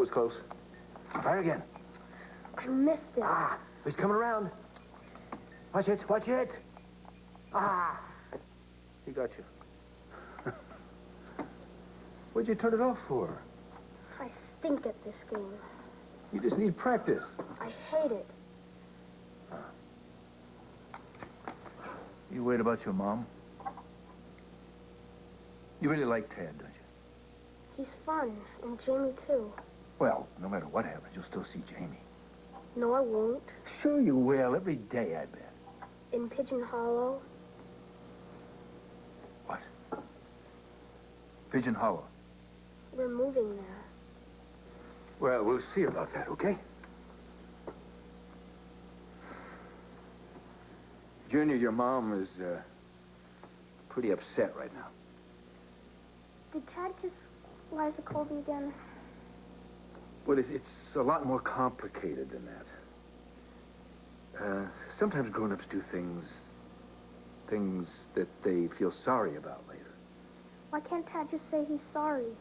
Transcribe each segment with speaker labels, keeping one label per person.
Speaker 1: was close. Fire again.
Speaker 2: I missed it.
Speaker 1: Ah, he's coming around. Watch it, watch it. Ah, he got you. What'd you turn it off for?
Speaker 2: I stink at this game.
Speaker 1: You just need practice.
Speaker 2: I hate it.
Speaker 1: You worried about your mom? You really like Tad, don't you?
Speaker 2: He's fun, and Jamie too.
Speaker 1: Well, no matter what happens, you'll still see Jamie.
Speaker 2: No, I won't.
Speaker 1: Sure you will, every day, I bet.
Speaker 2: In Pigeon Hollow?
Speaker 1: What? Pigeon Hollow?
Speaker 2: We're moving there.
Speaker 1: Well, we'll see about that, okay? Junior, your mom is, pretty upset right now.
Speaker 2: Did Tad kiss Liza Colby again?
Speaker 1: Well, it's a lot more complicated than that. Sometimes grown-ups do things that they feel sorry about later.
Speaker 2: Why can't Tad just say he's sorry?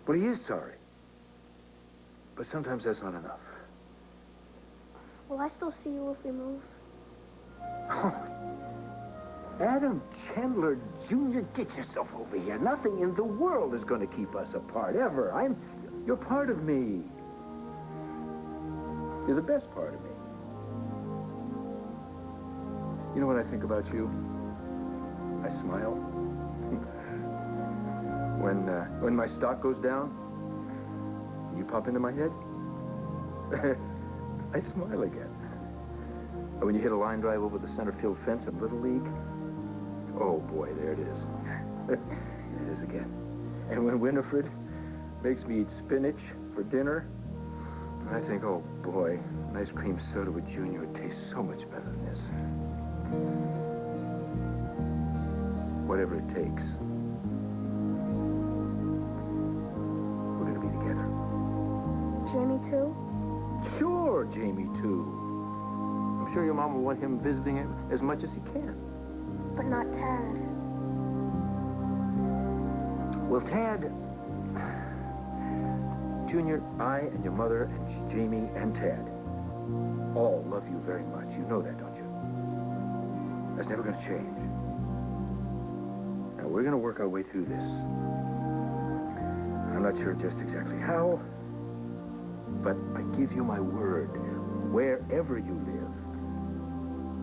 Speaker 1: Well, he is sorry. But sometimes that's not enough.
Speaker 2: Will I still see you if we move?
Speaker 1: Adam Chandler Jr., get yourself over here. Nothing in the world is going to keep us apart, ever. You're part of me. You're the best part of me. You know what I think about you? I smile. When my stock goes down, you pop into my head, I smile again. And when you hit a line drive over the center field fence in Little League, oh boy, there it is. There it is again. And when Winifred makes me eat spinach for dinner, I think, oh boy, an ice cream soda with Junior would taste so much better than this. Whatever it takes, we're gonna be together.
Speaker 2: Jamie too?
Speaker 1: Sure, Jamie too. I'm sure your mom will want him visiting as much as he can.
Speaker 2: But not Tad.
Speaker 1: Well, Tad, Junior, I and your mother and Jamie and Tad all love you very much. You know that, don't you? That's never going to change. Now, we're going to work our way through this. I'm not sure just exactly how, but I give you my word, wherever you live,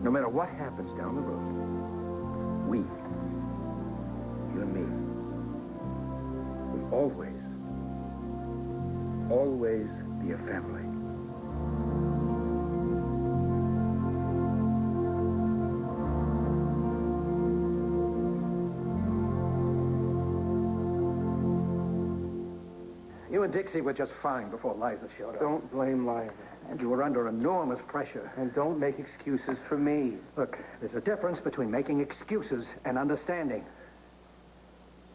Speaker 1: no matter what happens down the road, we, you and me, will always be a family.
Speaker 3: You and Dixie were just fine before Liza showed up.
Speaker 4: Don't blame Liza.
Speaker 3: And you were under enormous pressure.
Speaker 4: And don't make excuses for me.
Speaker 3: Look, there's a difference between making excuses and understanding.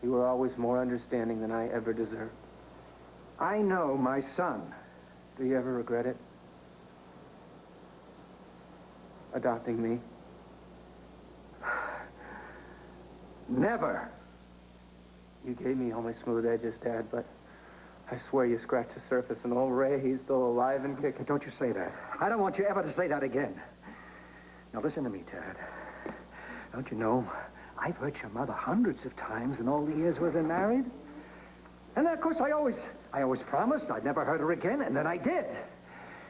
Speaker 4: You were always more understanding than I ever deserved.
Speaker 3: I know my son.
Speaker 4: Do you ever regret it? Adopting me?
Speaker 3: Never.
Speaker 4: You gave me all my smooth edges, Dad, but I swear you scratched the surface and old Ray, he's still alive and kicking.
Speaker 3: Don't you say that. I don't want you ever to say that again. Now listen to me, Tad. Don't you know, I've hurt your mother hundreds of times in all the years we've been married. And then, of course, I always promised I'd never hurt her again, and then I did.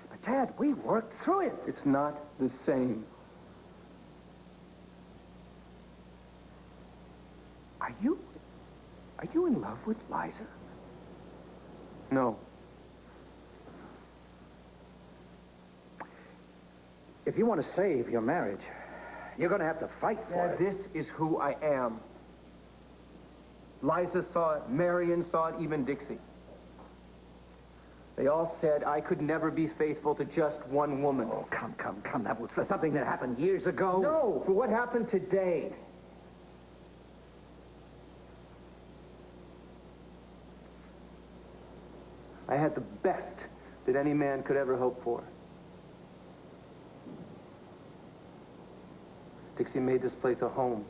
Speaker 3: But, Tad, we worked through it.
Speaker 4: It's not the same.
Speaker 3: Are you in love with Liza?
Speaker 4: No.
Speaker 3: If you want to save your marriage, you're going to have to fight for it.
Speaker 4: This is who I am. Liza saw it, Marion saw it, even Dixie. They all said I could never be faithful to just one woman.
Speaker 3: Oh, come. That was for something that happened years ago.
Speaker 4: No, for what happened today. I had the best that any man could ever hope for. Dixie made this place a home.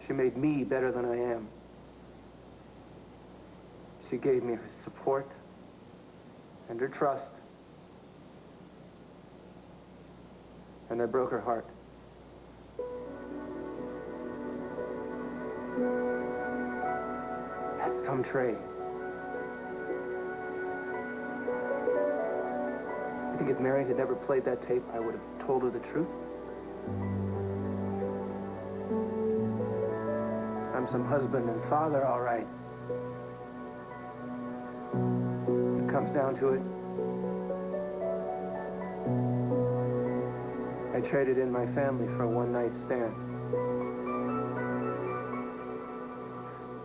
Speaker 4: She made me better than I am. She gave me her support and her trust. And I broke her heart. Has come Trey. I think if Mary had never played that tape, I would have told her the truth. I'm some husband and father, all right. It comes down to it. I traded in my family for a one-night stand.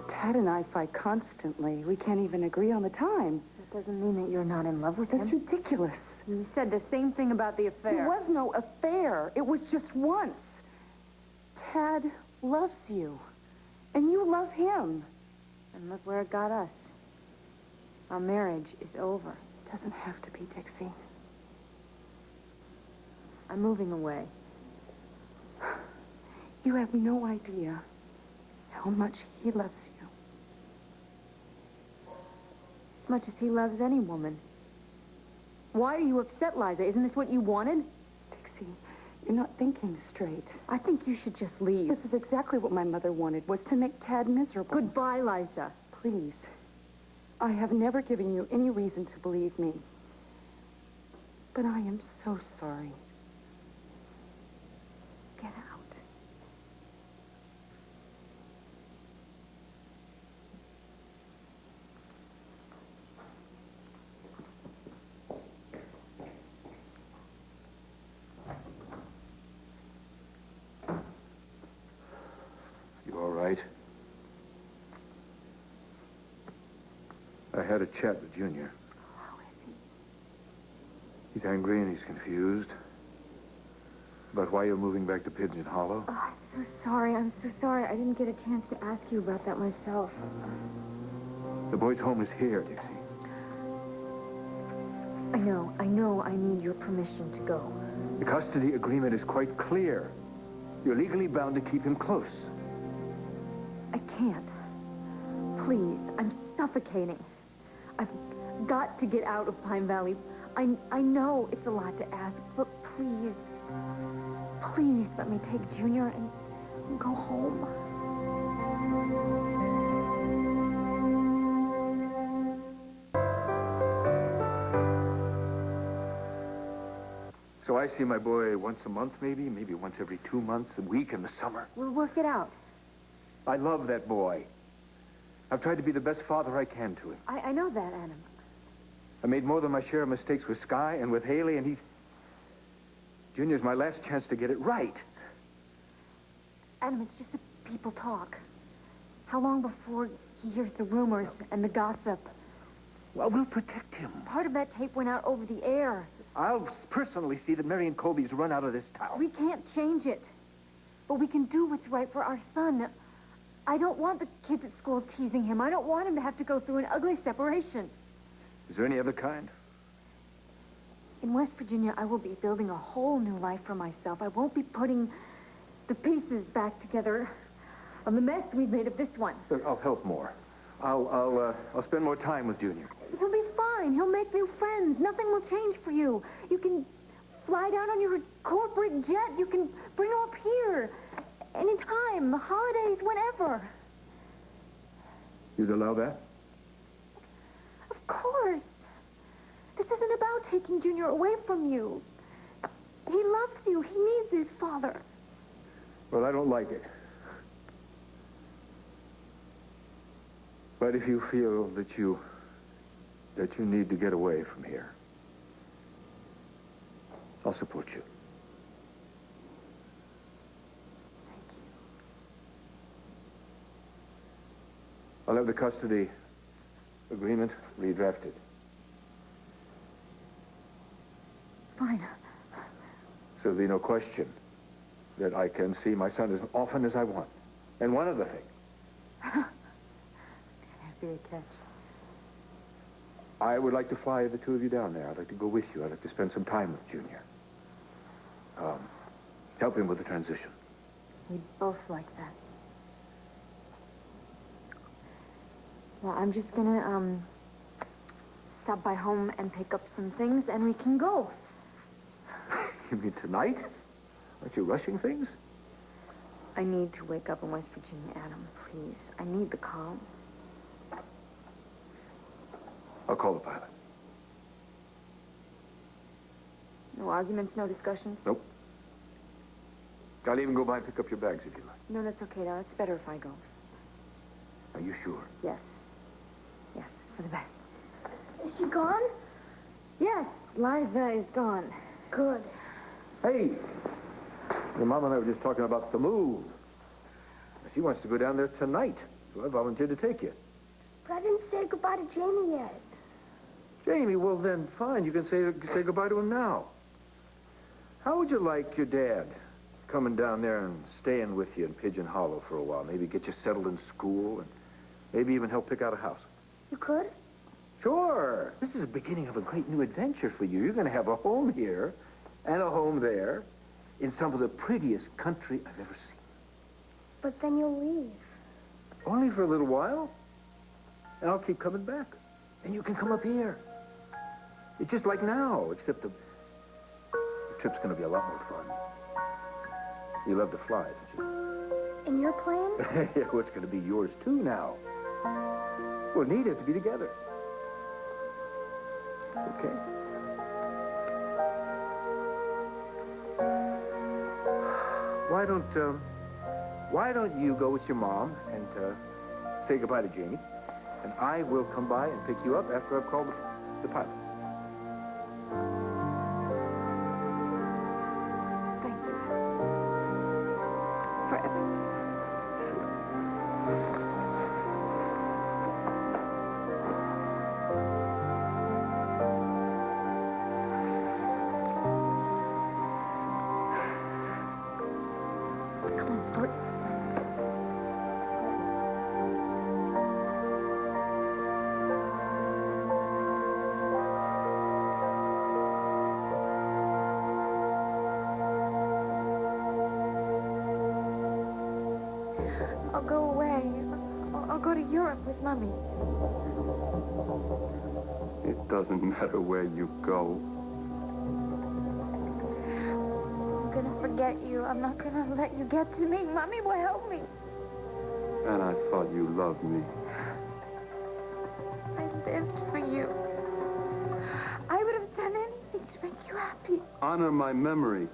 Speaker 5: Ted and I fight constantly. We can't even agree on the time.
Speaker 6: That doesn't mean that you're not in love with
Speaker 5: That's
Speaker 6: him.
Speaker 5: ridiculous.
Speaker 6: You said the same thing about the affair.
Speaker 5: There was no affair. It was just once. Tad loves you. And you love him.
Speaker 6: And look where it got us. Our marriage is over.
Speaker 5: It doesn't have to be, Dixie.
Speaker 6: I'm moving away.
Speaker 5: You have no idea how much he loves you.
Speaker 6: As much as he loves any woman. Why are you upset, Liza? Isn't this what you wanted?
Speaker 5: Dixie, you're not thinking straight.
Speaker 6: I think you should just leave.
Speaker 5: This is exactly what my mother wanted, was to make Tad miserable.
Speaker 6: Goodbye, Liza.
Speaker 5: Please. I have never given you any reason to believe me. But I am so sorry. Get out.
Speaker 1: You all right? I had a chat with Junior.
Speaker 5: How is he?
Speaker 1: He's angry and he's confused about why you're moving back to Pigeon Hollow.
Speaker 6: Oh, I'm so sorry. I'm so sorry. I didn't get a chance to ask you about that myself.
Speaker 1: The boy's home is here, Dixie.
Speaker 6: I know I need your permission to go.
Speaker 1: The custody agreement is quite clear. You're legally bound to keep him close.
Speaker 6: I can't. Please, I'm suffocating. I've got to get out of Pine Valley. I know it's a lot to ask, but please, please let me take Junior and go home.
Speaker 1: So I see my boy once a month, maybe once every 2 months, a week in the summer.
Speaker 6: We'll work it out.
Speaker 1: I love that boy. I've tried to be the best father I can to him.
Speaker 6: I know that, Adam.
Speaker 1: I made more than my share of mistakes with Sky and with Haley, and he's... Junior's my last chance to get it right.
Speaker 6: Adam, it's just that people talk. How long before he hears the rumors and the gossip?
Speaker 1: Well, we'll protect him.
Speaker 6: Part of that tape went out over the air.
Speaker 1: I'll personally see that Mary and Colby's run out of this town.
Speaker 6: We can't change it. But we can do what's right for our son. I don't want the kids at school teasing him. I don't want him to have to go through an ugly separation.
Speaker 1: Is there any other kind?
Speaker 6: In West Virginia, I will be building a whole new life for myself. I won't be putting the pieces back together on the mess we've made of this one.
Speaker 1: Look, I'll help more. I'll spend more time with Junior.
Speaker 6: He'll be fine. He'll make new friends. Nothing will change for you. You can fly down on your corporate jet. You can bring him up here. Anytime, the holidays, whenever.
Speaker 1: You'd allow that?
Speaker 6: Of course. This isn't about taking Junior away from you. He loves you. He needs his father.
Speaker 1: Well, I don't like it. But if you feel that you need to get away from here, I'll support you. I'll have the custody agreement redrafted.
Speaker 6: Fine.
Speaker 1: So there'll be no question that I can see my son as often as I want. And one other thing.
Speaker 6: That'd be a catch.
Speaker 1: I would like to fly the two of you down there. I'd like to go with you. I'd like to spend some time with Junior. Help him with the transition.
Speaker 6: We'd both like that. Well, I'm just gonna, stop by home and pick up some things, and we can go.
Speaker 1: You mean tonight? Aren't you rushing things?
Speaker 6: I need to wake up in West Virginia, Adam, please. I need the calm.
Speaker 1: I'll call the pilot.
Speaker 6: No arguments, no discussions?
Speaker 1: Nope. I'll even go by and pick up your bags if you like.
Speaker 6: No, that's okay, now. It's better if I go.
Speaker 1: Are you sure?
Speaker 6: Yes. Yes, for the best.
Speaker 2: Is she gone?
Speaker 6: Yes, Liza is gone.
Speaker 2: Good.
Speaker 1: Hey! Your mom and I were just talking about the move. She wants to go down there tonight, so I volunteered to take you.
Speaker 2: But I didn't say goodbye to Jamie yet.
Speaker 1: Jamie, well then, fine. You can say goodbye to him now. How would you like your dad coming down there and staying with you in Pigeon Hollow for a while? Maybe get you settled in school and maybe even help pick out a house.
Speaker 2: You could?
Speaker 1: Sure. This is the beginning of a great new adventure for you. You're going to have a home here and a home there in some of the prettiest country I've ever seen.
Speaker 2: But then you'll leave.
Speaker 1: Only for a little while. And I'll keep coming back. And you can come up here. It's just like now, except the trip's going to be a lot more fun. You love to fly, don't you?
Speaker 2: In your plane?
Speaker 1: Yeah, well, it's going to be yours, too, now. We'll need it to be together. Okay. Why don't you go with your mom and say goodbye to Jamie, and I will come by and pick you up after I've called the pilot.
Speaker 6: Thank you. For everything. Come on, Stuart.
Speaker 2: I'll go away. I'll go to Europe with Mommy.
Speaker 7: It doesn't matter where you go.
Speaker 2: I'm gonna forget you. I'm not gonna let you get to me. Mommy will help me.
Speaker 7: And I thought you loved me.
Speaker 2: I lived for you. I would have done anything to make you happy.
Speaker 7: Honor my memory.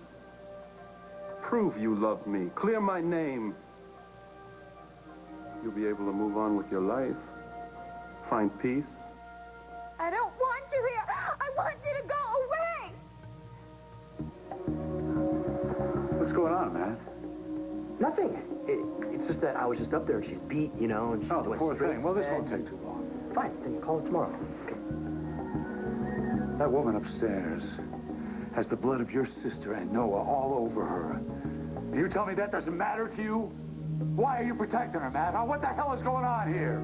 Speaker 7: Prove you love me. Clear my name. You'll be able to move on with your life. Find peace.
Speaker 2: I don't want you here. I want you to go away.
Speaker 8: What's going on, man?
Speaker 3: Nothing. It's just that I was just up there. She's beat, you know, and she
Speaker 8: Oh, the
Speaker 3: went
Speaker 8: poor
Speaker 3: straight
Speaker 8: thing. Well, this
Speaker 3: to bed.
Speaker 8: won't take too long.
Speaker 3: Fine, then call her tomorrow. Okay.
Speaker 8: That woman upstairs has the blood of your sister and Noah all over her. You tell me that doesn't matter to you? Why are you protecting her, Matt? Huh? What the hell is going on here?